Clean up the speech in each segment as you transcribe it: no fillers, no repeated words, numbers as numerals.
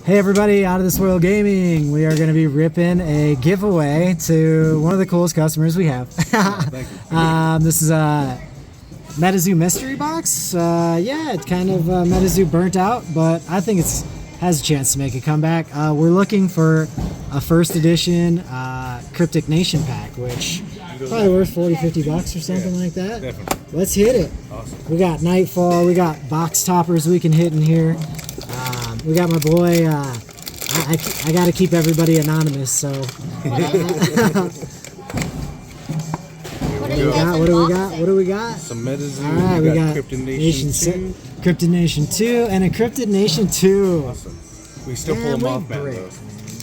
Hey everybody, Out of This World Gaming. We are going to be ripping a giveaway to one of the coolest customers we have. Thank you. This is a Metazoo mystery box. Yeah, it's kind of Metazoo burnt out, but I think it has a chance to make a comeback. We're looking for a first edition Cryptic Nation pack, which probably worth 40-50 bucks or something like that. Definitely. Let's hit it. Awesome. We got Nightfall, we got box toppers we can hit in here. We got my boy, I got to keep everybody anonymous, so. What do we got? Some Metazoo. All right, we got Cryptic Nation 2. Cryptic Nation 2 and a Cryptic Nation 2. Awesome. We still pull them off, man, though.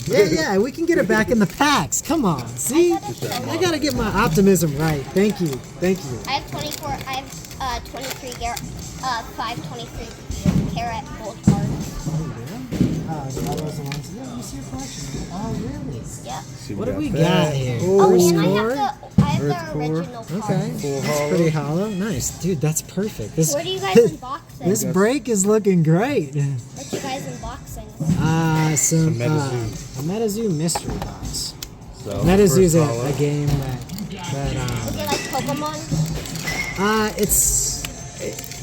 Yeah, we can get it back in the packs. Come on, see? I got to get my optimism right. Thank you. I have 24, I have 23 523 carat gold cards. You see your collection. Oh, really? Yeah. What do we got here? Oh, First and core? I have Earth the core. original card. Okay, that's pretty hollow. Nice, dude. That's perfect. This Where do you guys unbox it? this break is looking great. What you guys unboxing? Some Metazoo. a Metazoo mystery box. So, Metazoo's first hollow. a game Is it like Pokemon?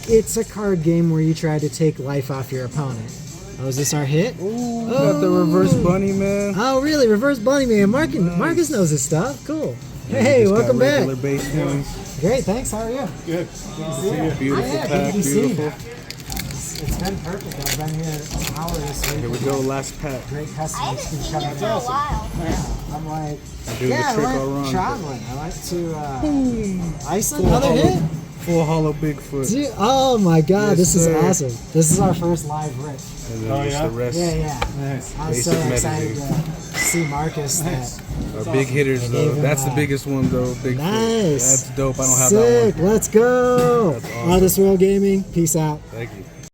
it's a card game where you try to take life off your opponent. Oh, is this our hit? Ooh, got the reverse bunny, man. Oh, really? Reverse Bunny Man. Marcus knows his stuff. Cool. Yeah, Hey, just welcome got back. regular base ones. Great, thanks. How are you? Good. Beautiful Yeah, pack, good to see you. beautiful. It's been perfect. I've been here an hour this week. Here we go, last pack. Great I customers haven't keep seen coming you for a in. while. Yeah, I'm like, Doing the I trick went all wrong. traveling. I went to Iceland. Another hollow, hit. full hollow Bigfoot. Dude, oh my God, Yes, this is sir. awesome. This is our first live rip. And then just the rest. Yeah. Nice. I'm so Basic excited Metazoo. to see Marcus. Our big hitters, They though. gave him, That's the biggest one, though. Bigfoot. Nice. That's dope. I don't have Sick. that one. Let's go. That's awesome. Out of This World Gaming. Peace out. Thank you.